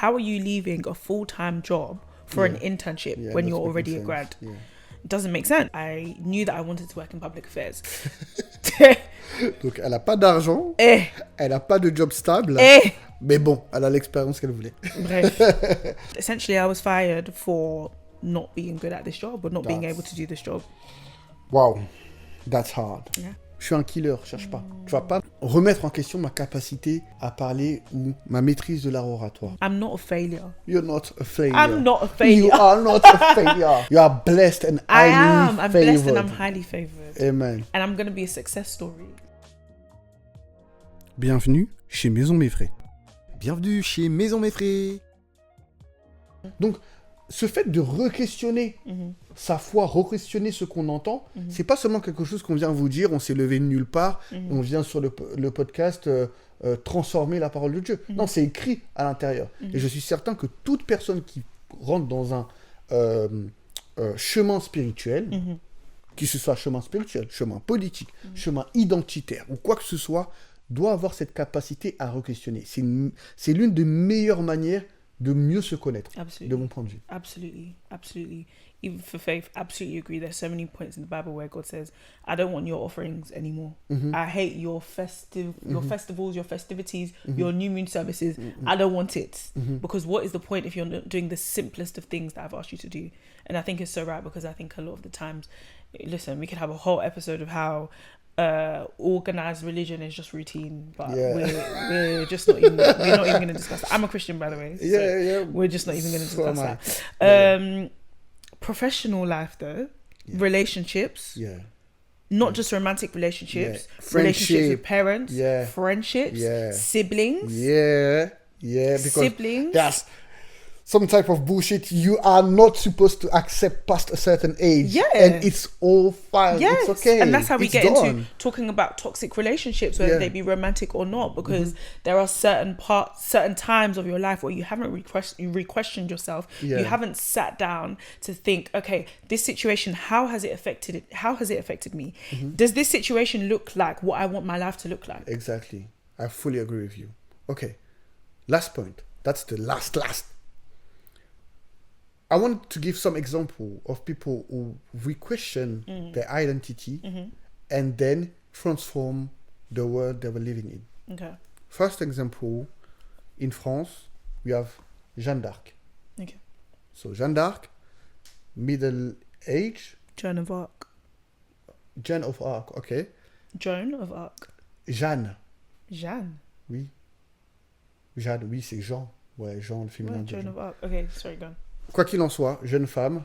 how are you leaving a full-time job for an internship when you're already a grad? Yeah. It doesn't make sense. I knew that I wanted to work in public affairs. Donc, elle n'a pas d'argent, elle n'a pas de job stable, mais bon, elle a l'expérience qu'elle voulait. Bref. Essentially, I was fired for not being good at this job or not being able to do this job. Wow, that's hard. Yeah. Je suis un killer, cherche pas. Tu vas pas remettre en question ma capacité à parler ou ma maîtrise de l'art oratoire. I'm not a failure. You're not a failure. I'm not a failure. You are not a failure. You are blessed and I highly am. I'm favored. blessed and I'm highly favored. Amen. And I'm going to be a success story. Bienvenue chez Maison Méfré. Bienvenue chez Maison Méfré. Donc, ce fait de re-questionner sa foi, re-questionner ce qu'on entend, c'est pas seulement quelque chose qu'on vient vous dire, on s'est levé de nulle part, on vient sur le podcast transformer la parole de Dieu. Non, c'est écrit à l'intérieur. Et je suis certain que toute personne qui rentre dans un chemin spirituel, qu'il ce soit chemin spirituel, chemin politique, chemin identitaire ou quoi que ce soit, doit avoir cette capacité à re-questionner. C'est l'une des meilleures manières de mieux se connaître, Absolutely. de mon point de vue. Absolutely. Even for faith, absolutely agree. There's so many points in the Bible where God says, I don't want your offerings anymore. I hate your festivals, your festivities, your new moon services. I don't want it. Because what is the point if you're not doing the simplest of things that I've asked you to do? And I think it's so right, because I think a lot of the times, listen, we could have a whole episode of how organized religion is just routine, but we're just not even going to discuss that. I'm a Christian, by the way, so we're just not even going to discuss that. Professional life though, relationships, not just romantic relationships, relationships with parents, friendships, siblings, because siblings. that's some type of bullshit you are not supposed to accept past a certain age. And it's all fine. It's okay. And that's how we it's get done. into talking about toxic relationships, whether they be romantic or not, because there are certain times of your life where you haven't re-questioned yourself. You haven't sat down to think, okay, this situation, how has it affected me? Does this situation look like what I want my life to look like? Exactly. I fully agree with you. Okay. Last point. That's the last. I want to give some example of people who re-question their identity and then transform the world they were living in. Okay. First example, in France, we have Jeanne d'Arc. Okay. So Jeanne d'Arc, middle age. Joan of Arc. Jeanne of Arc, okay. Joan of Arc. Jeanne. Oui, c'est Jean. Ouais, Jean, le féminin. Joan of Arc. Okay, sorry, go on. Quoi qu'il en soit, jeune femme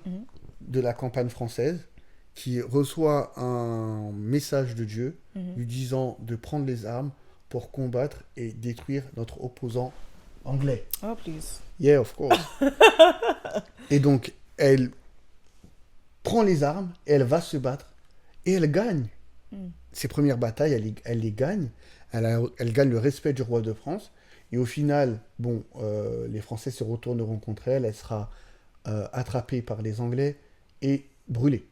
de la campagne française qui reçoit un message de Dieu lui disant de prendre les armes pour combattre et détruire notre opposant anglais. Oh, please. Yeah, of course. Et donc, elle prend les armes et elle va se battre et elle gagne. Ses premières batailles, elle les gagne. Elle gagne le respect du roi de France. Et au final, les Français se retourneront contre elle. Elle sera attrapée par les Anglais et brûlée.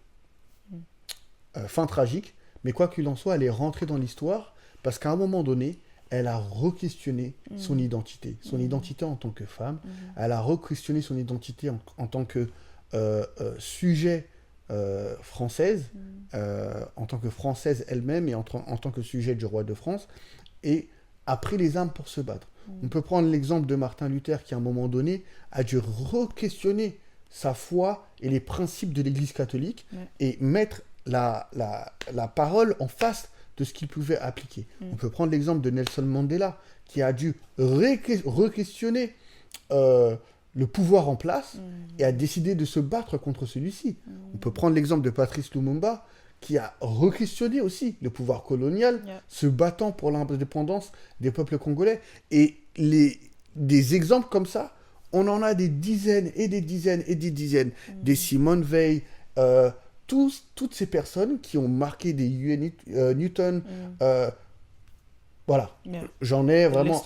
Fin tragique, mais quoi qu'il en soit, elle est rentrée dans l'histoire parce qu'à un moment donné, elle a re-questionné son identité. Son identité en tant que femme. Elle a re-questionné son identité en tant que sujet française, en tant que française elle-même et en tant que sujet du roi de France, et a pris les armes pour se battre. On peut prendre l'exemple de Martin Luther qui, à un moment donné, a dû re-questionner sa foi et les principes de l'Église catholique et mettre la parole en face de ce qu'il pouvait appliquer. On peut prendre l'exemple de Nelson Mandela qui a dû re-questionner le pouvoir en place et a décidé de se battre contre celui-ci. On peut prendre l'exemple de Patrice Lumumba qui a re-questionné aussi le pouvoir colonial, se battant pour l'indépendance des peuples congolais. Et des exemples comme ça, on en a des dizaines et des dizaines et des dizaines. Des Simone Veil, toutes ces personnes qui ont marqué des Newton. Voilà, j'en ai vraiment...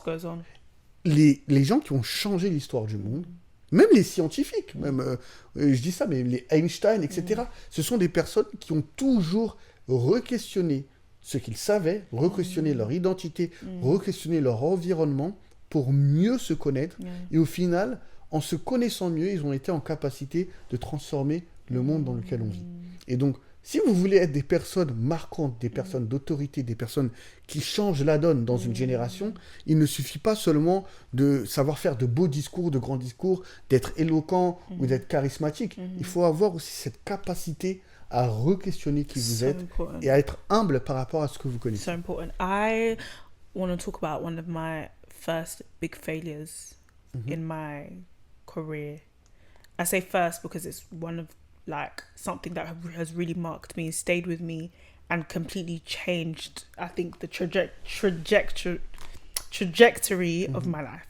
Les gens qui ont changé l'histoire du monde, même les scientifiques, même, je dis ça, mais les Einstein, etc., ce sont des personnes qui ont toujours re-questionné ce qu'ils savaient, re-questionné leur identité, re-questionné leur environnement pour mieux se connaître. Yeah. Et au final, en se connaissant mieux, ils ont été en capacité de transformer le monde dans lequel on vit. Et donc, si vous voulez être des personnes marquantes, des personnes d'autorité, des personnes qui changent la donne dans une génération, il ne suffit pas seulement de savoir faire de beaux discours, de grands discours, d'être éloquent ou d'être charismatique. Il faut avoir aussi cette capacité à re-questionner qui vous So êtes important. et à être humble par rapport à ce que vous connaissez. So important. I want to talk about one of my first big failures in my career. I say first because it's one of like something that has really marked me, stayed with me, and completely changed, I think, the trajectory of my life.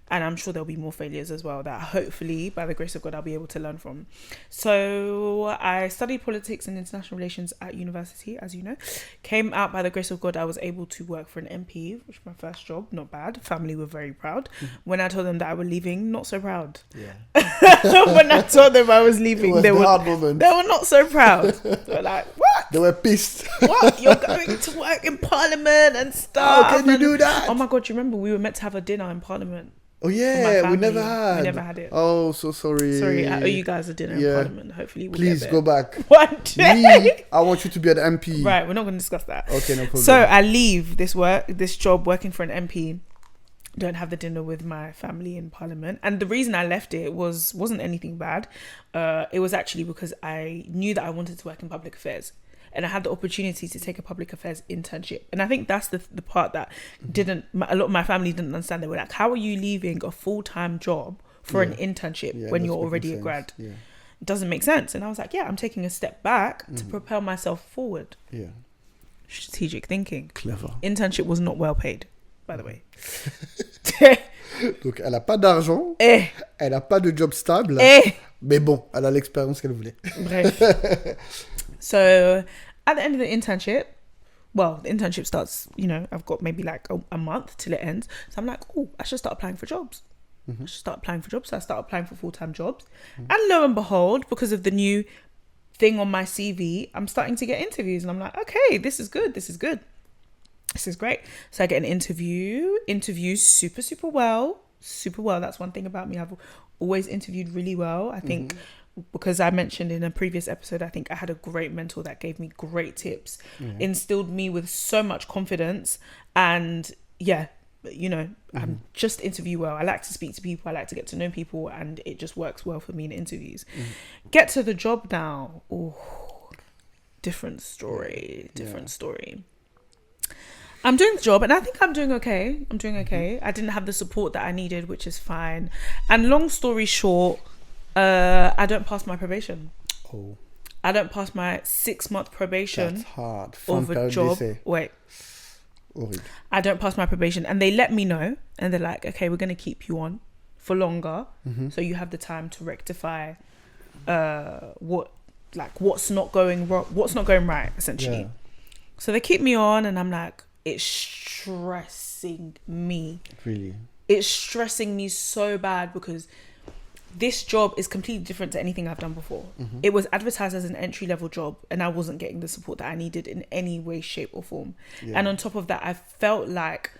And I'm sure there'll be more failures as well that hopefully, by the grace of God, I'll be able to learn from. So I studied politics and international relations at university, as you know. Came out, by the grace of God, I was able to work for an MP, which was my first job. Not bad. Family were very proud. When I told them that I was leaving, not so proud. Yeah. When I told them I was leaving, was they the were hard moment. not so proud. They were like, what? They were pissed. What? You're going to work in Parliament and stuff? How can you do that? Oh my God, do you remember we were meant to have a dinner in Parliament? Oh my yeah, we family. never had. We never had it. Oh, so sorry. Sorry, I owe you guys a dinner in Parliament. Hopefully we'll Please get go there. back. One day. I want you to be an MP. Right, we're not going to discuss that. Okay, no problem. So I leave this job working for an MP. Don't have the dinner with my family in Parliament, and the reason I left it wasn't anything bad. It was actually because I knew that I wanted to work in public affairs, and I had the opportunity to take a public affairs internship. And I think that's the part that a lot of my family didn't understand. They were like, "How are you leaving a full-time job for an internship when you're already a grad?" Yeah. It doesn't make sense. And I was like, "Yeah, I'm taking a step back to propel myself forward." Yeah. Strategic thinking. Clever. Internship was not well paid, by the way. Donc, elle a pas d'argent, elle a pas de job stable, mais bon, elle a l'expérience qu'elle voulait. Bref. So, at the end of the internship, well, the internship starts, I've got maybe like a month till it ends. So I'm like, oh, I should start applying for jobs. I should start applying for jobs. So I start applying for full-time jobs. And lo and behold, because of the new thing on my CV, I'm starting to get interviews. And I'm like, okay, this is good. This is good. This is great. So I get an interviews super, super well. Super well. That's one thing about me. I've always interviewed really well. I think because I mentioned in a previous episode, I think I had a great mentor that gave me great tips, instilled me with so much confidence. And I'm just interview well. I like to speak to people. I like to get to know people, and it just works well for me in interviews. Get to the job now. Oh, different story. I'm doing the job, and I think I'm doing okay. I didn't have the support that I needed, which is fine. And long story short, I don't pass my probation. Oh. I don't pass my 6-month probation. That's hard. Of a job. Wait. Horrible. I don't pass my probation, and they let me know, and they're like, okay, we're going to keep you on for longer, so you have the time to rectify what's not going wrong, what's not going right, essentially. Yeah. So they keep me on, and I'm like, it's stressing me. Really? It's stressing me so bad because this job is completely different to anything I've done before. It was advertised as an entry-level job, and I wasn't getting the support that I needed in any way, shape, or form. Yeah. And on top of that, I felt like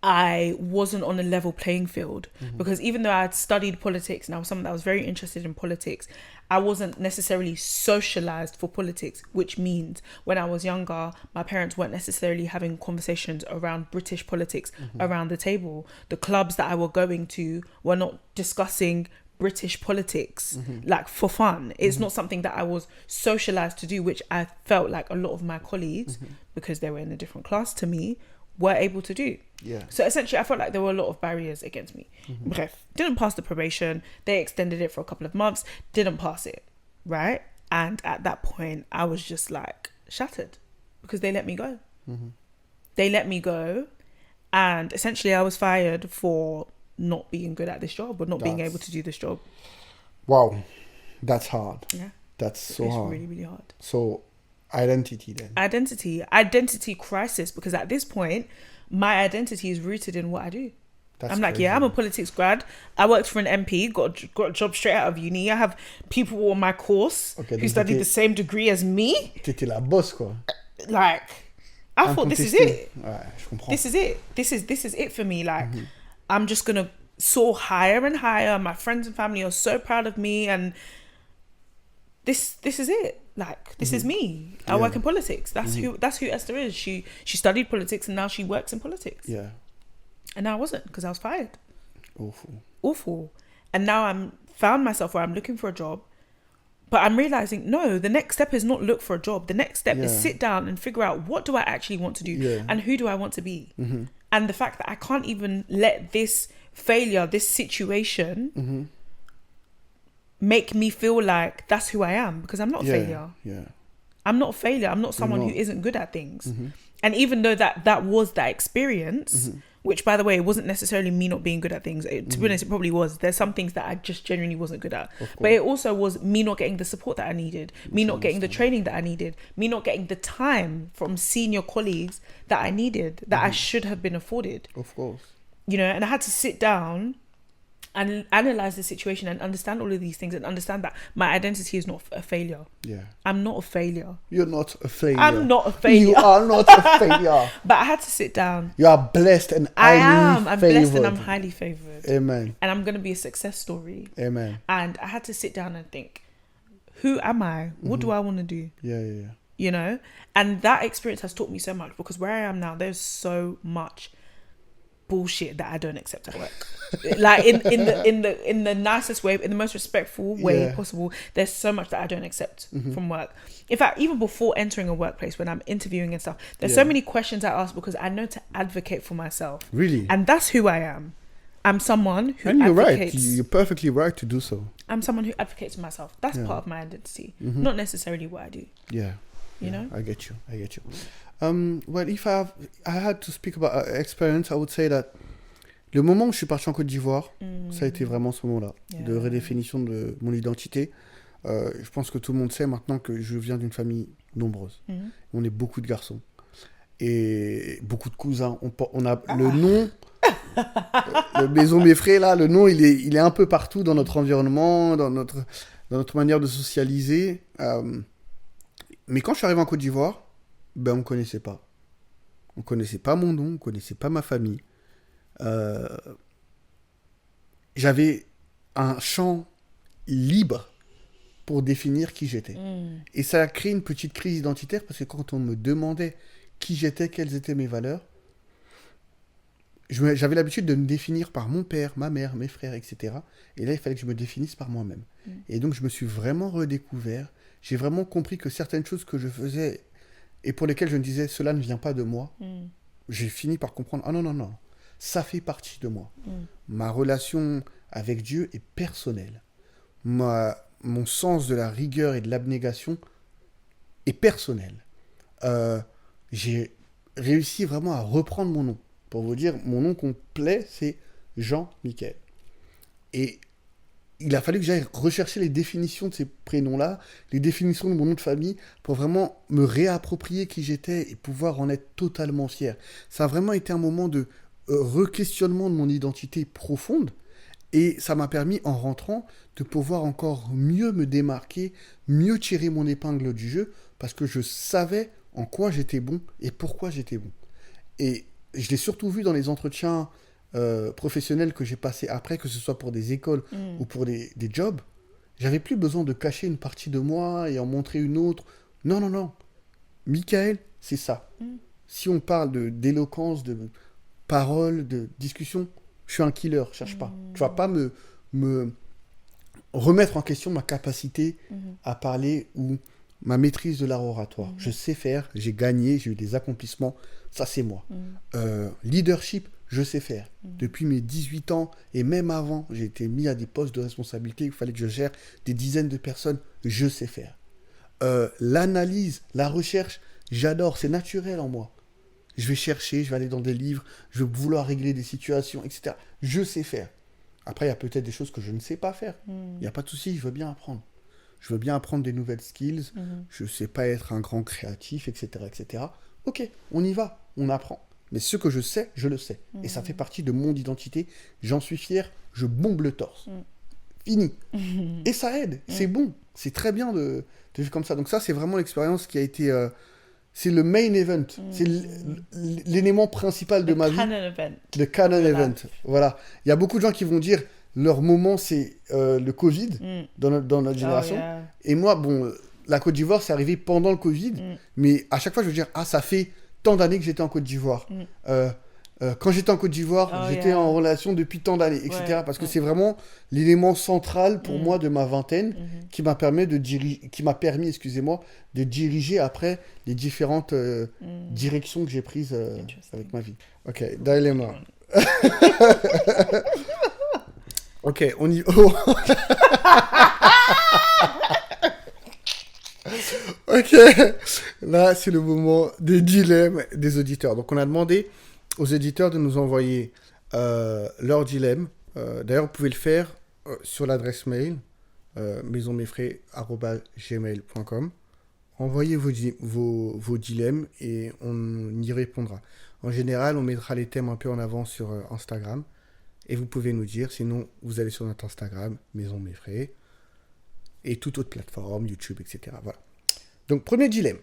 I wasn't on a level playing field because even though I had studied politics and I was someone that was very interested in politics, I wasn't necessarily socialized for politics, which means when I was younger, my parents weren't necessarily having conversations around British politics around the table. The clubs that I were going to were not discussing British politics like for fun. It's not something that I was socialized to do, which I felt like a lot of my colleagues, because they were in a different class to me, were able to do. Yeah. So essentially I felt like there were a lot of barriers against me. Bref, didn't pass the probation. They extended it for a couple of months, didn't pass it, right? And at that point I was just like shattered because they let me go. They let me go, and essentially I was fired for not being good at this job or not being able to do this job. Wow, that's hard. Yeah. That's so It's hard. really, really hard. So identity then. Identity crisis, because at this point my identity is rooted in what I do. That's I'm like, crazy. yeah, I'm a politics grad. I worked for an MP, got a job straight out of uni. I have people on my course Okay, who studied the same degree as me. T'étais la boss quoi. Like, I thought this is Incontesté. it. Ouais, je comprends. This is it. This is it for me. Like, I'm just gonna soar higher and higher. My friends and family are so proud of me, and this is it. Like, this is me. I work in politics. That's who Esther is. She studied politics and now she works in politics. Yeah. And now I wasn't, because I was fired. Awful. And now I'm found myself where I'm looking for a job, but I'm realizing, no, the next step is not look for a job. The next step is sit down and figure out, what do I actually want to do and who do I want to be? And the fact that I can't even let this failure, this situation make me feel like that's who I am, because I'm not a failure. Yeah. I'm not a failure. I'm not someone who isn't good at things. And even though that was that experience, which, by the way, it wasn't necessarily me not being good at things. To be honest, it probably was. There's some things that I just genuinely wasn't good at. But it also was me not getting the support that I needed, me not getting the training that I needed, me not getting the time from senior colleagues that I needed, that I should have been afforded. Of course. You know, and I had to sit down and analyze the situation and understand all of these things and understand that my identity is not a failure. Yeah. I'm not a failure. You're not a failure. I'm not a failure. You are not a failure. But I had to sit down. You are blessed and I highly am. I'm favored. blessed and I'm highly favored. Amen. And I'm going to be a success story. Amen. And I had to sit down and think, who am I? What do I want to do? Yeah. You know? And that experience has taught me so much, because where I am now, there's so much bullshit that I don't accept at work. Like in the nicest way, in the most respectful way possible. There's so much that I don't accept from work. In fact, even before entering a workplace, when I'm interviewing and stuff, there's so many questions I ask because I know to advocate for myself. Really? And that's who I am. I'm someone who And you're advocates. right. You're perfectly right to do so. I'm someone who advocates for myself. That's part of my identity, not necessarily what I do. Yeah. You know? I get you. Well, if I had to speak about experience, I would say that le moment où je suis parti en Côte d'Ivoire, ça a été vraiment ce moment-là, de redéfinition de mon identité. Je pense que tout le monde sait maintenant que je viens d'une famille nombreuse. On est beaucoup de garçons et beaucoup de cousins. On a le nom, le Maison Meffrey là, le nom il est un peu partout dans notre environnement, dans notre manière de socialiser. Mais quand je suis arrivé en Côte d'Ivoire, ben on me connaissait pas. On connaissait pas mon nom, on connaissait pas ma famille. J'avais un champ libre pour définir qui j'étais. Et ça a créé une petite crise identitaire, parce que quand on me demandait qui j'étais, quelles étaient mes valeurs, j'avais l'habitude de me définir par mon père, ma mère, mes frères, etc. Et là, il fallait que je me définisse par moi-même. Et donc, je me suis vraiment redécouvert. J'ai vraiment compris que certaines choses que je faisais et pour lesquelles je me disais « cela ne vient pas de moi », j'ai fini par comprendre « ah non, ça fait partie de moi ». Ma relation avec Dieu est personnelle. Mon sens de la rigueur et de l'abnégation est personnel. J'ai réussi vraiment à reprendre mon nom. Pour vous dire, mon nom complet, c'est Jean-Michel. Et il a fallu que j'aille rechercher les définitions de ces prénoms-là, les définitions de mon nom de famille, pour vraiment me réapproprier qui j'étais et pouvoir en être totalement fier. Ça a vraiment été un moment de re-questionnement de mon identité profonde, et ça m'a permis, en rentrant, de pouvoir encore mieux me démarquer, mieux tirer mon épingle du jeu, parce que je savais en quoi j'étais bon et pourquoi j'étais bon. Et je l'ai surtout vu dans les entretiens professionnels que j'ai passés après, que ce soit pour des écoles ou pour des jobs. J'avais plus besoin de cacher une partie de moi et en montrer une autre. Non. Michael, c'est ça. Si on parle d'éloquence, de parole, de discussion, je suis un killer, cherche pas. Tu vas pas me remettre en question ma capacité à parler ou ma maîtrise de l'art oratoire. Je sais faire, j'ai gagné, j'ai eu des accomplissements, ça c'est moi. Leadership, je sais faire. Depuis mes 18 ans et même avant, j'ai été mis à des postes de responsabilité, il fallait que je gère des dizaines de personnes, je sais faire. L'analyse, la recherche, j'adore, c'est naturel en moi. Je vais chercher, je vais aller dans des livres, je vais vouloir régler des situations, etc. Je sais faire. Après, il y a peut-être des choses que je ne sais pas faire. Il n'y a pas de souci, je veux bien apprendre. Je veux bien apprendre des nouvelles skills. Je ne sais pas être un grand créatif, etc., etc. Ok, on y va, on apprend. Mais ce que je sais, je le sais. Et ça fait partie de mon identité. J'en suis fier, je bombe le torse. Fini. Et ça aide, c'est bon. C'est très bien de vivre comme ça. Donc ça, c'est vraiment l'expérience qui a été C'est le main event. C'est l'élément principal de ma vie. Le canon event. Voilà. Il y a beaucoup de gens qui vont dire leur moment, c'est le Covid dans notre génération. yeah. Et moi, bon, la Côte d'Ivoire, c'est arrivé pendant le Covid. Mais à chaque fois, je veux dire, ça fait tant d'années que j'étais en Côte d'Ivoire. Quand j'étais en Côte d'Ivoire, j'étais en relation depuis tant d'années, etc. Ouais, parce que c'est vraiment l'élément central pour moi de ma vingtaine qui m'a permis, excusez-moi, de diriger après les différentes directions que j'ai prises avec ma vie. Ok, dilemma. Ok, on y... Oh. Ok, là c'est le moment des dilemmes des auditeurs. Donc on a demandé aux éditeurs de nous envoyer leurs dilemmes. D'ailleurs, vous pouvez le faire sur l'adresse mail maisonmesfrais@gmail.com. Envoyez vos dilemmes et on y répondra. En général, on mettra les thèmes un peu en avant sur Instagram. Et vous pouvez nous dire, sinon vous allez sur notre Instagram, Maison Mes Frais, et toute autre plateforme, YouTube, etc. Voilà. Donc, premier dilemme.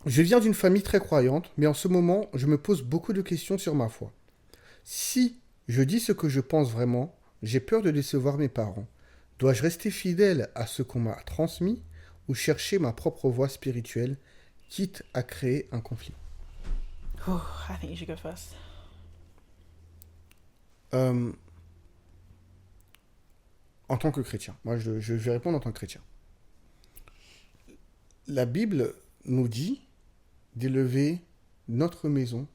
Je viens d'une famille très croyante, mais en ce moment, je me pose beaucoup de questions sur ma foi. Si je dis ce que je pense vraiment, j'ai peur de décevoir mes parents. Dois-je rester fidèle à ce qu'on m'a transmis ou chercher ma propre voie spirituelle, quitte à créer un conflit? Oh, I think you should go first. En tant que chrétien. Moi, je vais répondre en tant que chrétien. La Bible nous dit d'élever notre maison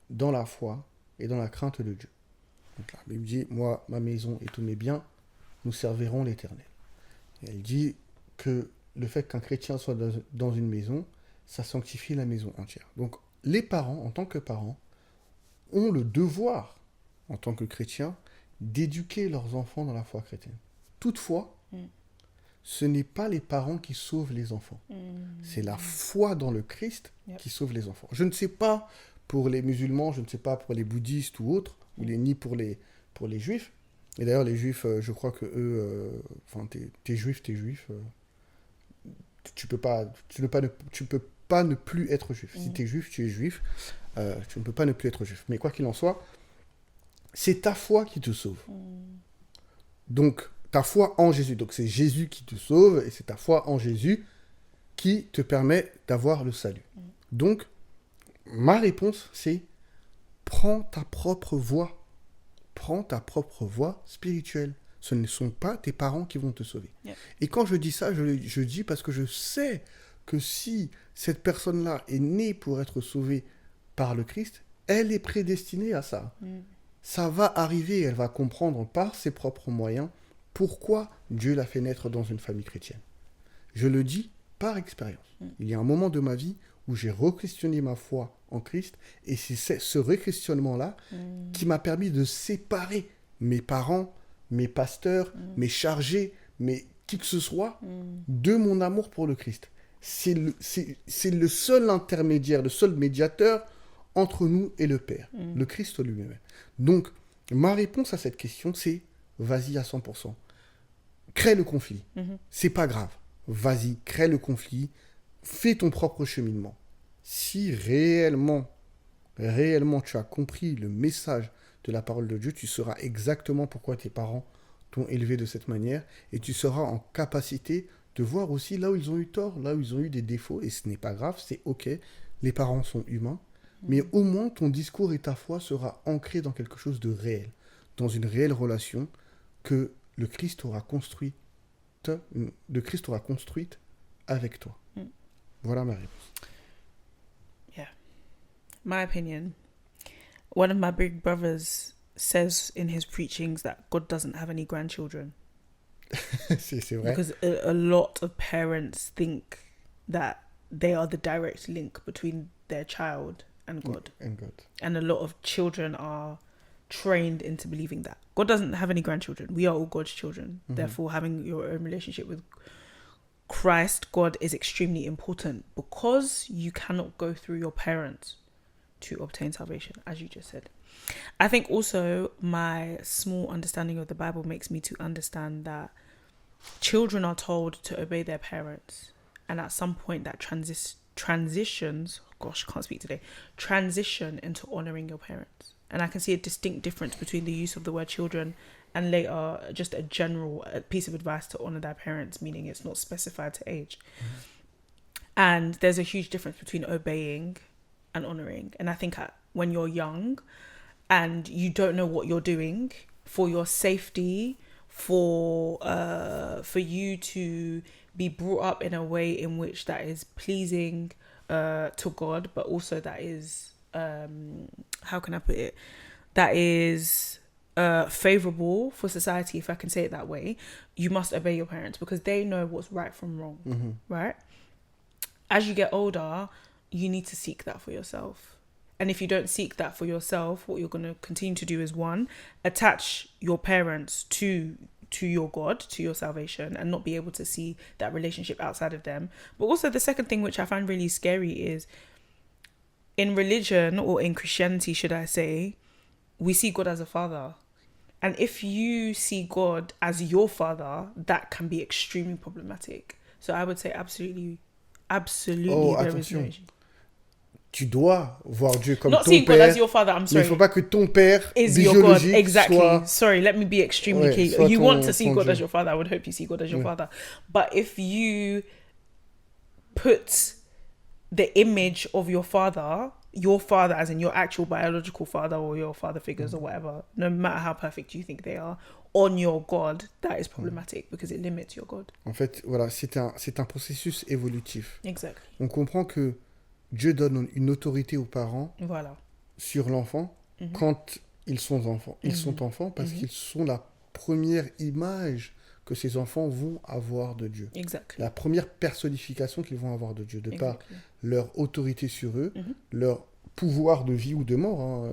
dans la foi et dans la crainte de Dieu. Donc la Bible dit, moi, ma maison et tous mes biens, nous servirons l'Éternel. Et elle dit que le fait qu'un chrétien soit dans une maison, ça sanctifie la maison entière. Donc les parents, en tant que parents, ont le devoir, en tant que chrétiens, d'éduquer leurs enfants dans la foi chrétienne. Toutefois, ce n'est pas les parents qui sauvent les enfants. C'est la foi dans le Christ qui sauve les enfants. Je ne sais pas pour les musulmans, je ne sais pas pour les bouddhistes ou autres, ni pour les juifs. Et d'ailleurs, les juifs, je crois que eux, t'es juif. Tu peux pas ne plus être juif. Si tu es juif, tu es juif. Tu ne peux pas ne plus être juif. Mais quoi qu'il en soit, c'est ta foi qui te sauve. Donc, ta foi en Jésus. Donc, c'est Jésus qui te sauve et c'est ta foi en Jésus qui te permet d'avoir le salut. Donc, ma réponse, c'est prends ta propre voie. Prends ta propre voie spirituelle. Ce ne sont pas tes parents qui vont te sauver. Et quand je dis ça, je dis parce que je sais que si cette personne-là est née pour être sauvée par le Christ, elle est prédestinée à ça. Ça va arriver, elle va comprendre par ses propres moyens pourquoi Dieu l'a fait naître dans une famille chrétienne. Je le dis par expérience. Il y a un moment de ma vie où j'ai re-questionné ma foi en Christ et c'est ce re-questionnement-là qui m'a permis de séparer mes parents, mes pasteurs, mes chargés, qui que ce soit, de mon amour pour le Christ. C'est le seul intermédiaire, le seul médiateur entre nous et le Père, le Christ lui-même. Donc, ma réponse à cette question, c'est vas-y à 100%. Crée le conflit. C'est pas grave. Vas-y, crée le conflit. Fais ton propre cheminement. Si réellement tu as compris le message de la parole de Dieu, tu sauras exactement pourquoi tes parents t'ont élevé de cette manière et tu seras en capacité de voir aussi là où ils ont eu tort, là où ils ont eu des défauts, et ce n'est pas grave, c'est ok, les parents sont humains, mais au moins ton discours et ta foi sera ancré dans quelque chose de réel, dans une réelle relation que le Christ aura construite avec toi. Voilà ma réponse. Yeah. My opinion. One of my big brothers says in his preachings that God doesn't have any grandchildren. c'est vrai. Because a lot of parents think that they are the direct link between their child and God. And a lot of children are trained into believing that. God doesn't have any grandchildren. We are all God's children. Therefore, having your own relationship with Christ, God, is extremely important because you cannot go through your parents to obtain salvation, as you just said. I think also my small understanding of the Bible makes me to understand that children are told to obey their parents, and at some point that transitions, gosh, I can't speak today, transition into honouring your parents. And I can see a distinct difference between the use of the word children and later just a general piece of advice to honour their parents, meaning it's not specified to age. And there's a huge difference between obeying and honouring. And I think when you're young and you don't know what you're doing, for your safety, for you to be brought up in a way in which that is pleasing to God, but also that is, how can I put it, that is favourable for society, if I can say it that way, you must obey your parents because they know what's right from wrong, right? As you get older, you need to seek that for yourself. And if you don't seek that for yourself, what you're going to continue to do is, one, attach your parents to your God, to your salvation, and not be able to see that relationship outside of them. But also the second thing, which I find really scary, is in religion, or in Christianity, should I say, we see God as a father. And if you see God as your father, that can be extremely problematic. So I would say absolutely, there is no issue. Tu dois voir Dieu comme Not ton seeing père. God as your father, I'm sorry. Mais il ne faut pas que ton père Is your God, biologique exactly. soit... Sorry, let me be extremely Ouais, clear. You ton- want to see ton God Dieu. as your father. I would hope you see God as your father. But if you put the image of your father as in your actual biological father or your father figures or whatever, no matter how perfect you think they are, on your God, that is problematic because it limits your God. En fait, voilà, c'est un processus évolutif. Exactly. On comprend que Dieu donne une autorité aux parents Voilà. sur l'enfant quand ils sont enfants. Ils sont enfants parce qu'ils sont la première image que ces enfants vont avoir de Dieu. Exactly. La première personnification qu'ils vont avoir de Dieu, de par Exactly. leur autorité sur eux, leur pouvoir de vie ou de mort. Hein.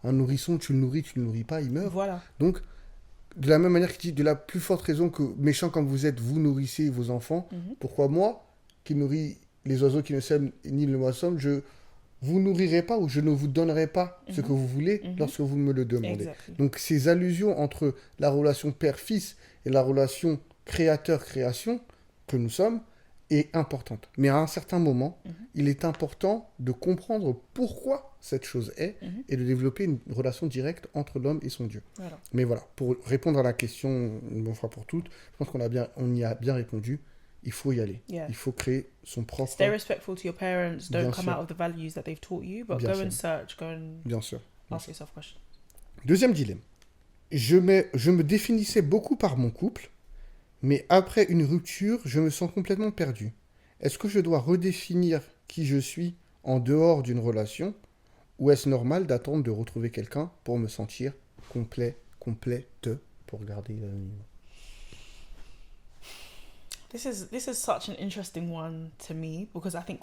Un nourrisson, tu le nourris pas, il meurt. Voilà. Donc, de la même manière qu'il dit, de la plus forte raison que, méchant comme vous êtes, vous nourrissez vos enfants, pourquoi moi, qui nourris les oiseaux qui ne sèment ni ne moissonnent, je vous nourrirai pas ou je ne vous donnerai pas ce que vous voulez lorsque vous me le demandez. Exactly. Donc, ces allusions entre la relation père-fils et la relation créateur-création que nous sommes est importante. Mais à un certain moment, il est important de comprendre pourquoi cette chose est et de développer une relation directe entre l'homme et son Dieu. Voilà. Mais voilà, pour répondre à la question une bonne fois pour toutes, je pense on y a bien répondu. Il faut y aller. Yeah. Il faut créer son propre... Stay respectful to your parents. Don't Bien come sûr. out of the values that they've taught you, but Bien go sûr. and search, go and Bien sûr. ask yourself questions. Deuxième dilemme. Je me définissais beaucoup par mon couple, mais après une rupture, je me sens complètement perdu. Est-ce que je dois redéfinir qui je suis en dehors d'une relation, ou est-ce normal d'attendre de retrouver quelqu'un pour me sentir complète, pour garder l'anonymat? This is such an interesting one to me because I think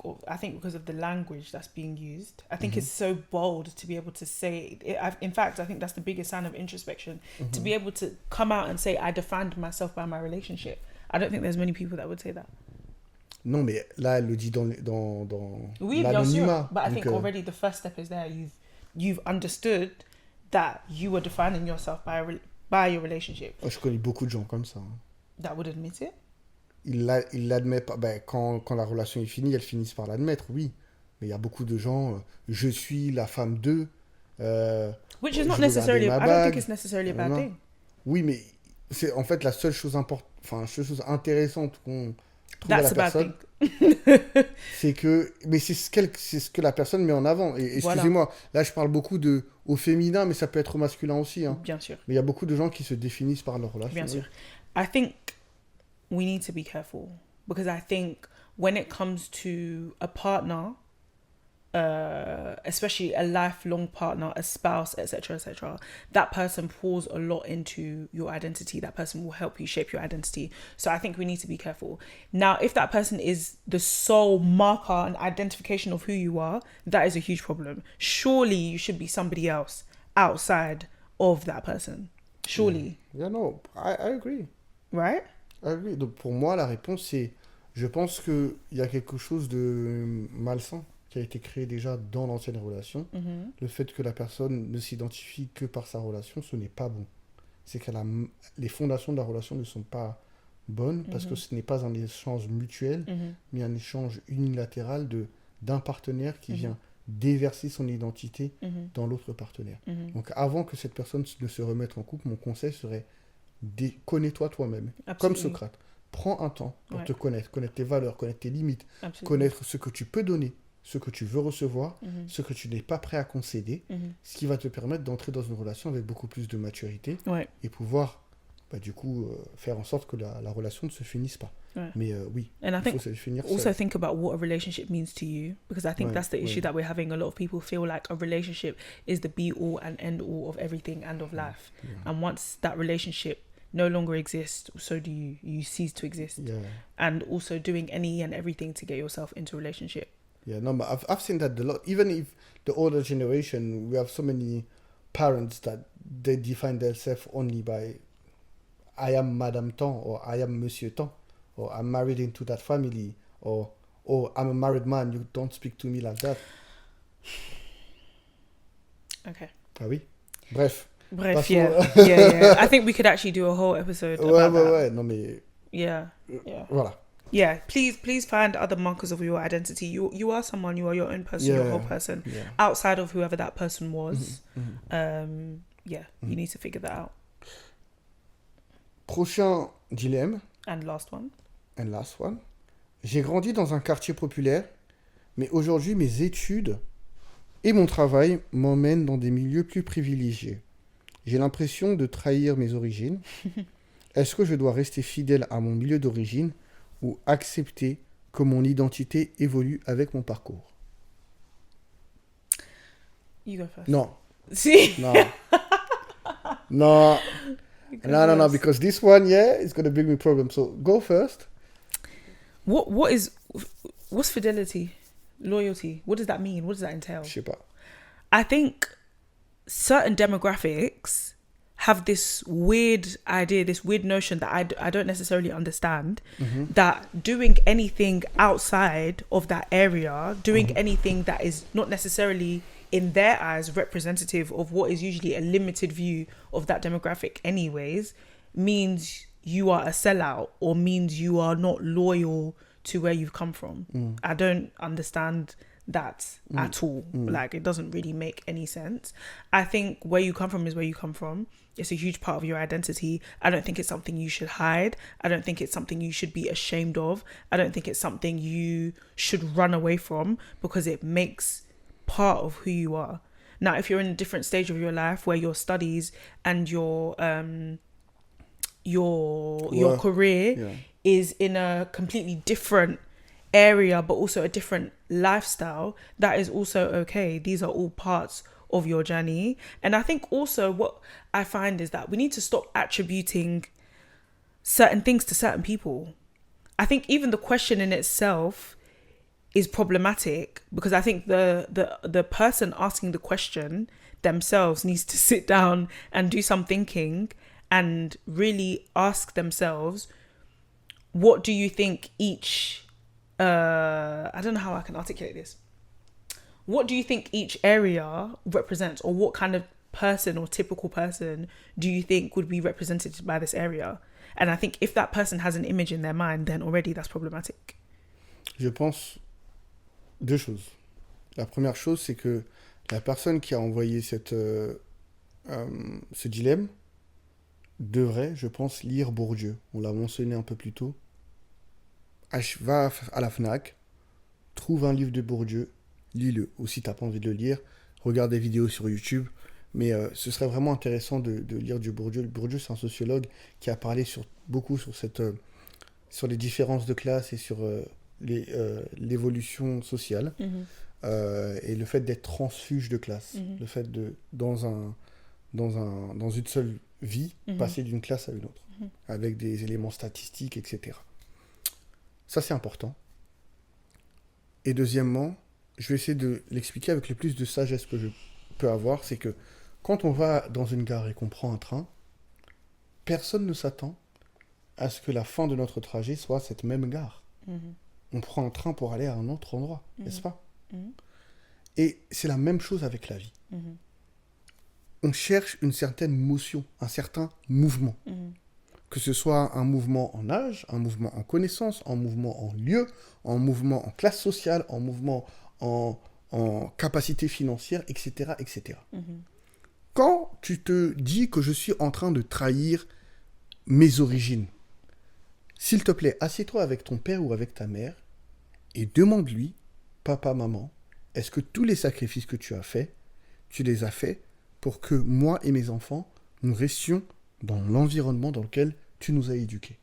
because of the language that's being used, I think it's so bold to be able to say it. In fact, I think that's the biggest sign of introspection, to be able to come out and say I defined myself by my relationship. I don't think there's many people that would say that. Non, mais là, elle le dit dans Oui, bien sûr. l'anonymat. But I Donc, think already the first step is there. You've understood that you were defining yourself by your relationship. je connais beaucoup de gens comme ça. Hein. That would admit it. Ils l'admettent pas. Ben, quand la relation est finie, elles finissent par l'admettre, oui. Mais il y a beaucoup de gens, je suis la femme d'eux. Which is not je necessarily. regardais ma I don't think bague. it's necessarily a bad Non. thing. Oui, mais c'est en fait la seule chose chose intéressante qu'on trouve à That's la a bad personne, thing. c'est que, mais c'est ce que la personne met en avant. Et Voilà. excusez-moi, là je parle beaucoup au féminin, mais ça peut être au masculin aussi. Hein. Bien sûr. Mais il y a beaucoup de gens qui se définissent par leur relation. Bien sûr. I think we need to be careful because I think when it comes to a partner, especially a lifelong partner, a spouse, etc., that person pours a lot into your identity. That person will help you shape your identity. So I think we need to be careful. Now, if that person is the sole marker and identification of who you are, that is a huge problem. Surely you should be somebody else outside of that person. Surely. Yeah, no, I agree. Right? I agree. Donc pour moi, la réponse c'est, je pense qu'il y a quelque chose de malsain qui a été créé déjà dans l'ancienne relation. Le fait que la personne ne s'identifie que par sa relation, ce n'est pas bon. C'est que les fondations de la relation ne sont pas bonnes parce que ce n'est pas un échange mutuel, mais un échange unilatéral de d'un partenaire qui Mhm. vient déverser son identité Mhm. dans l'autre partenaire. Mhm. Donc avant que cette personne ne se remette en couple, mon conseil serait connais-toi toi-même. Comme Absolutely. Socrate. Prends un temps pour Ouais. te connaître tes valeurs, connaître tes limites, Absolutely. connaître ce que tu peux donner, ce que tu veux recevoir, Mhm. ce que tu n'es pas prêt à concéder, Mhm. ce qui va te permettre d'entrer dans une relation avec beaucoup plus de maturité Ouais. et pouvoir, du coup, faire en sorte que la relation ne se finisse pas. Ouais. Mais oui, And I il faut think se définir also seul. think about what a relationship means to you, because I think Ouais, that's the issue ouais. that we're having. A lot of people feel like a relationship is the be all and end all of everything and of life. Yeah. And once that relationship no longer exists, so do you. You cease to exist. Yeah. And also doing any and everything to get yourself into a relationship. Yeah, no, but I've seen that a lot. Even if the older generation, we have so many parents that they define themselves only by I am Madame Tan or I am Monsieur Tan or I'm married into that family or I'm a married man, you don't speak to me like that. Okay. Ah oui. Bref. Bref, Passons- yeah. I think we could actually do a whole episode about that. Ouais. Non mais Yeah. voilà. Yeah. Please find other markers of your identity. You are someone. You are your own person. You're a whole person. Yeah. Outside of whoever that person was. Mhm. You need to figure that out. Prochain dilemme. And last one. And last one. J'ai grandi dans un quartier populaire, mais aujourd'hui mes études et mon travail m'emmènent dans des milieux plus privilégiés. J'ai l'impression de trahir mes origines. Est-ce que je dois rester fidèle à mon milieu d'origine ou accepter que mon identité évolue avec mon parcours? You go first. Non, See? non. No, You go no, first. because this one, it's going to bring me problems. So go first. What's fidelity? Loyalty? What does that mean? What does that entail? Je sais pas. I think certain demographics have this weird idea, this weird notion that I don't necessarily understand, that doing anything outside of that area, doing anything that is not necessarily in their eyes representative of what is usually a limited view of that demographic anyways, means you are a sellout or means you are not loyal to where you've come from. I don't understand that at all. Like, it doesn't really make any sense. I think where you come from is where you come from. It's a huge part of your identity. I don't think it's something you should hide. I don't think it's something you should be ashamed of. I don't think it's something you should run away from, because it makes part of who you are. Now, if you're in a different stage of your life where your studies and your Work. career Yeah. is in a completely different area but also a different lifestyle, that is also okay. These are all parts of your journey. And I think also what I find is that we need to stop attributing certain things to certain people. I think even the question in itself is problematic, because I think the person asking the question themselves needs to sit down and do some thinking and really ask themselves, what do you think each I don't know how I can articulate this. What do you think each area represents, or what kind of person or typical person do you think would be represented by this area? And I think if that person has an image in their mind, then already that's problematic. Je pense deux choses. La première chose, c'est que la personne qui a envoyé ce dilemme devrait, je pense, lire Bourdieu. On l'a mentionné un peu plus tôt. Va à la FNAC, trouve un livre de Bourdieu, lis-le. Ou si tu n'as pas envie de le lire, regarde des vidéos sur YouTube. Mais ce serait vraiment intéressant de lire du Bourdieu. Bourdieu, c'est un sociologue qui a parlé beaucoup sur les différences de classe et sur l'évolution sociale. Et le fait d'être transfuge de classe. Le fait de, dans une seule vie, passer d'une classe à une autre. Avec des éléments statistiques, etc. Ça, c'est important. Et deuxièmement, je vais essayer de l'expliquer avec le plus de sagesse que je peux avoir. C'est que quand on va dans une gare et qu'on prend un train, personne ne s'attend à ce que la fin de notre trajet soit cette même gare. On prend un train pour aller à un autre endroit, n'est-ce pas? Et c'est la même chose avec la vie. On cherche une certaine motion, un certain mouvement. Que ce soit un mouvement en âge, un mouvement en connaissance, un mouvement en lieu, un mouvement en classe sociale, un mouvement en capacité financière, etc., etc. Quand tu te dis que je suis en train de trahir mes origines, s'il te plaît, assieds-toi avec ton père ou avec ta mère et demande-lui, papa, maman, est-ce que tous les sacrifices que tu as faits, tu les as faits pour que moi et mes enfants, nous restions dans l'environnement dans lequel tu nous as éduqués.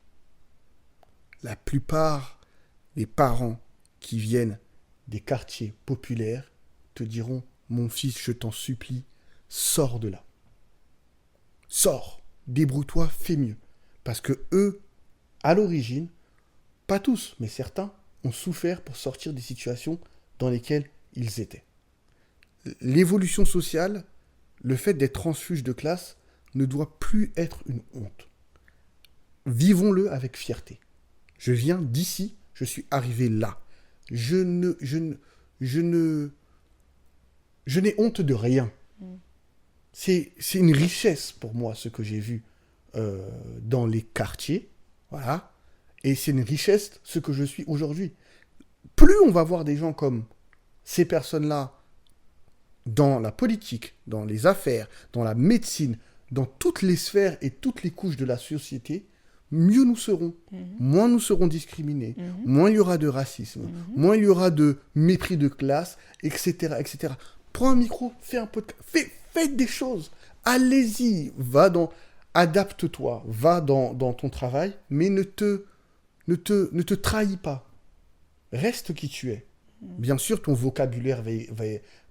La plupart des parents qui viennent des quartiers populaires te diront, mon fils, je t'en supplie, sors de là. Sors, débrouille-toi, fais mieux. Parce que eux, à l'origine, pas tous, mais certains, ont souffert pour sortir des situations dans lesquelles ils étaient. L'évolution sociale, le fait d'être transfuge de classe, ne doit plus être une honte. Vivons-le avec fierté. Je viens d'ici, je suis arrivé là. Je n'ai honte de rien. C'est une richesse pour moi, ce que j'ai vu dans les quartiers. Voilà. Et c'est une richesse, ce que je suis aujourd'hui. Plus on va voir des gens comme ces personnes-là dans la politique, dans les affaires, dans la médecine, dans toutes les sphères et toutes les couches de la société, mieux nous serons. Moins nous serons discriminés, moins il y aura de racisme, moins il y aura de mépris de classe, etc., etc. Prends un micro, fais un podcast, faites des choses. Allez-y, adapte-toi, va dans ton travail, mais ne te trahis pas. Reste qui tu es. Bien sûr, ton vocabulaire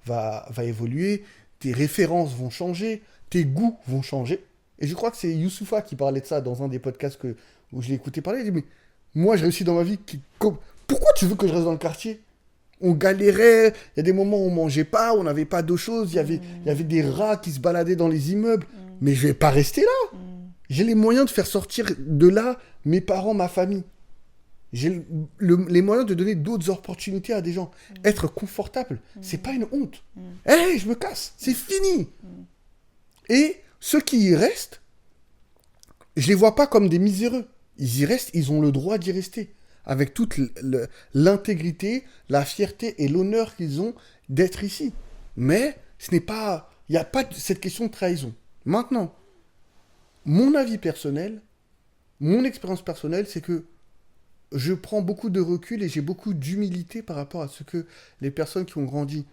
va évoluer, tes références vont changer, tes goûts vont changer. Et je crois que c'est Youssoufa qui parlait de ça dans un des podcasts où je l'ai écouté parler. Il dit, mais moi, j'ai réussi dans ma vie. Pourquoi tu veux que je reste dans le quartier ? On galérait, il y a des moments où on mangeait pas, on n'avait pas d'eau chaude, il y avait des rats qui se baladaient dans les immeubles. Mais je vais pas rester là. J'ai les moyens de faire sortir de là mes parents, ma famille. J'ai les moyens de donner d'autres opportunités à des gens. Être confortable, c'est pas une honte. Hey, je me casse, c'est fini. Et ceux qui y restent, je les vois pas comme des miséreux. Ils y restent, ils ont le droit d'y rester. Avec toute l'intégrité, la fierté et l'honneur qu'ils ont d'être ici. Mais il n'y a pas cette question de trahison. Maintenant, mon avis personnel, mon expérience personnelle, c'est que je prends beaucoup de recul et j'ai beaucoup d'humilité par rapport à ce que les personnes qui ont grandi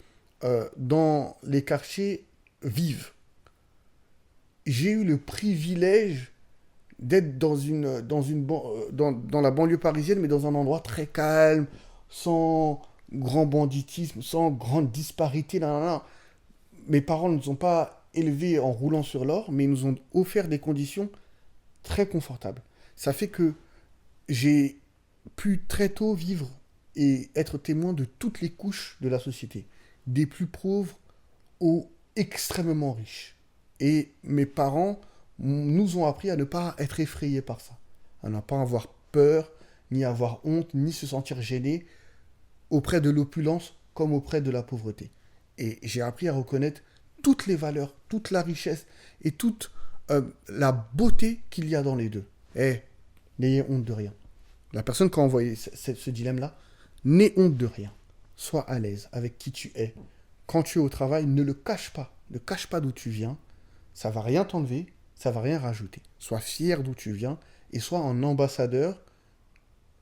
dans les quartiers vivent. J'ai eu le privilège d'être dans la banlieue parisienne, mais dans un endroit très calme, sans grand banditisme, sans grande disparité. Mes parents ne nous ont pas élevés en roulant sur l'or, mais ils nous ont offert des conditions très confortables. Ça fait que j'ai pu très tôt vivre et être témoin de toutes les couches de la société, des plus pauvres aux extrêmement riches. Et mes parents nous ont appris à ne pas être effrayés par ça, à ne pas avoir peur, ni avoir honte, ni se sentir gêné auprès de l'opulence comme auprès de la pauvreté. Et j'ai appris à reconnaître toutes les valeurs, toute la richesse et toute la beauté qu'il y a dans les deux. N'ayez honte de rien. La personne qui a envoyé ce dilemme-là, n'aie honte de rien. Sois à l'aise avec qui tu es. Quand tu es au travail, ne le cache pas. Ne cache pas d'où tu viens. Ça ne va rien t'enlever, ça ne va rien rajouter. Sois fier d'où tu viens et sois un ambassadeur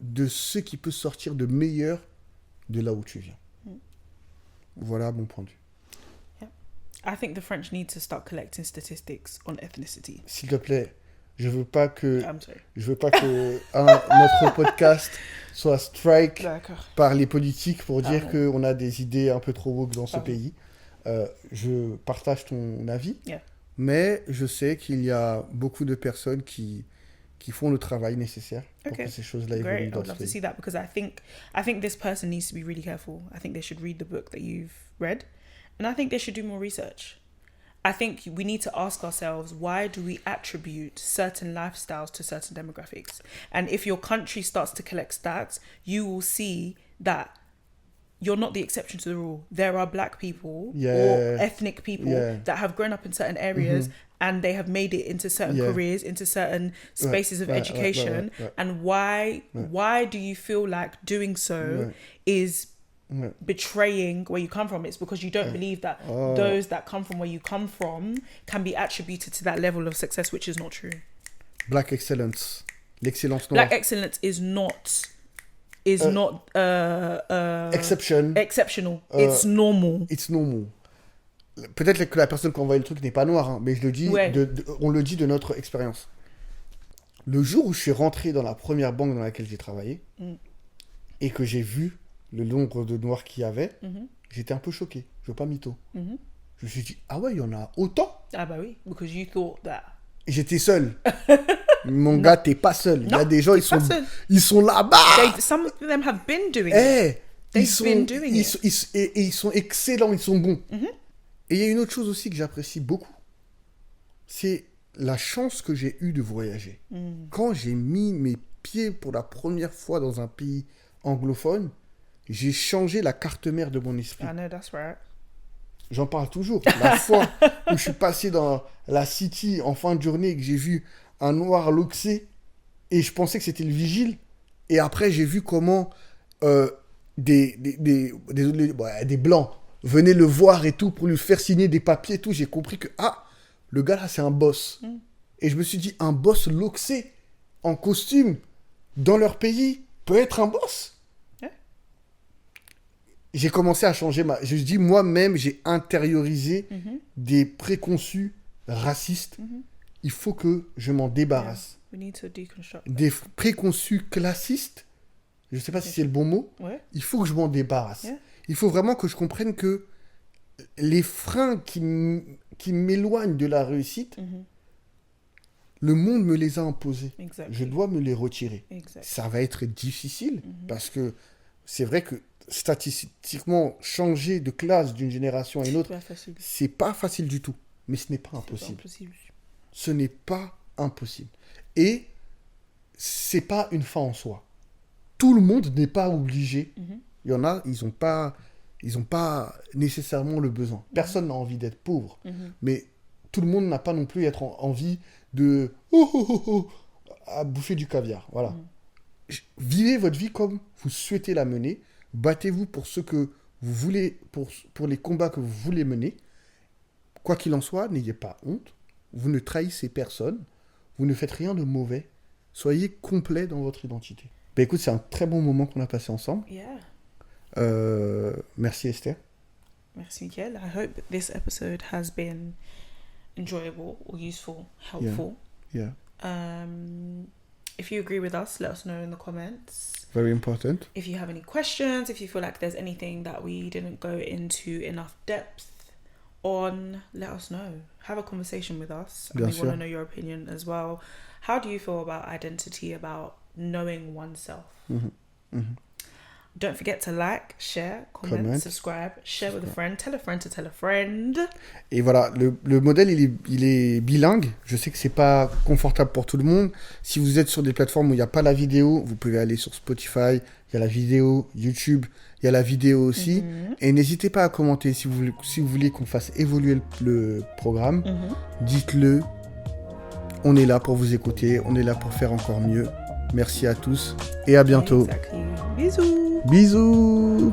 de ce qui peut sortir de meilleur de là où tu viens. Voilà mon point de vue. Yeah. I think the French need to start collecting statistics on ethnicity. S'il te plaît, je veux pas que I'm sorry. Notre podcast soit strike D'accord. par les politiques pour dire qu'on a des idées un peu trop woke dans ce pays. Je partage ton avis, mais je sais qu'il y a beaucoup de personnes qui font le travail nécessaire pour que ces choses-là évoluent dans ce pays. I would love to see that because I think this person needs to be really careful. I think they should read the book that you've read, and I think they should do more research. I think we need to ask ourselves, why do we attribute certain lifestyles to certain demographics? And if your country starts to collect stats, you will see that you're not the exception to the rule. There are black people or ethnic people that have grown up in certain areas and they have made it into certain careers, into certain spaces of education. And why do you feel like doing so is Ouais. betraying where you come from. It's because you don't believe that those that come from where you come from can be attributed to that level of success, which is not true. Black excellence, l'excellence noire. Black excellence is not exceptional. It's normal. It's normal. Peut-être que la personne qui envoie le truc n'est pas noire, hein, mais je le dis, Ouais. on le dit de notre expérience. Le jour où je suis rentré dans la première banque dans laquelle j'ai travaillé et que j'ai vu le nombre de noirs qu'il y avait, j'étais un peu choqué. Je veux pas mytho. Je me suis dit, ah ouais, il y en a autant. Ah bah oui, because you thought that. Et j'étais seul. Mon gars, t'es pas seul. Il y a des gens, t'es pas seul. ils sont là-bas. Some of them have been doing it. Eh, They've been doing it. ils sont excellents, ils sont bons. Et il y a une autre chose aussi que j'apprécie beaucoup. C'est la chance que j'ai eue de voyager. Quand j'ai mis mes pieds pour la première fois dans un pays anglophone, j'ai changé la carte mère de mon esprit. I know, that's right. J'en parle toujours. La fois où je suis passé dans la city en fin de journée et que j'ai vu un noir loxé et je pensais que c'était le vigile. Et après, j'ai vu comment des blancs venaient le voir et tout pour lui faire signer des papiers et tout. J'ai compris que, le gars là, c'est un boss. Et je me suis dit, un boss loxé en costume dans leur pays peut être un boss. J'ai commencé à changer je dis moi-même, j'ai intériorisé des préconçus racistes. Il faut que je m'en débarrasse. We need to deconstruct. Des préconçus classistes, je ne sais pas si c'est le bon mot, Ouais. il faut que je m'en débarrasse. Yeah. Il faut vraiment que je comprenne que les freins qui m'éloignent de la réussite, le monde me les a imposés. Exactly. Je dois me les retirer. Exactly. Ça va être difficile parce que c'est vrai que statistiquement, changer de classe d'une génération à une autre, Pas facile. c'est pas facile du tout. Mais ce n'est pas impossible. Impossible. Ce n'est pas impossible. Et c'est pas une fin en soi. Tout le monde n'est pas obligé. Il y en a, ils ont pas nécessairement le besoin. Personne n'a envie d'être pauvre. Mais tout le monde n'a pas non plus envie de à bouffer du caviar. Voilà. Vivez votre vie comme vous souhaitez la mener. Battez-vous pour ce que vous voulez, pour les combats que vous voulez mener. Quoi qu'il en soit, n'ayez pas honte. Vous ne trahissez personne. Vous ne faites rien de mauvais. Soyez complet dans votre identité. Ben écoute, c'est un très bon moment qu'on a passé ensemble. Yeah. Merci Esther. Merci, Miguel. I hope this episode has been enjoyable or useful, helpful. Yeah. If you agree with us, let us know in the comments. Very important. If you have any questions, if you feel like there's anything that we didn't go into enough depth on, let us know. Have a conversation with us. And Bien we sûr. want to know your opinion as well. How do you feel about identity, about knowing oneself? Don't forget to like, share, comment, subscribe, share with a friend, tell a friend to tell a friend. Et voilà, le modèle, il est bilingue. Je sais que c'est pas confortable pour tout le monde. Si vous êtes sur des plateformes où il n'y a pas la vidéo, vous pouvez aller sur Spotify. Il y a la vidéo, YouTube. Il y a la vidéo aussi. Et n'hésitez pas à commenter si vous voulez qu'on fasse évoluer le programme. Dites-le. On est là pour vous écouter. On est là pour faire encore mieux. Merci à tous et à bientôt. Exactly. Bisous. Bisous.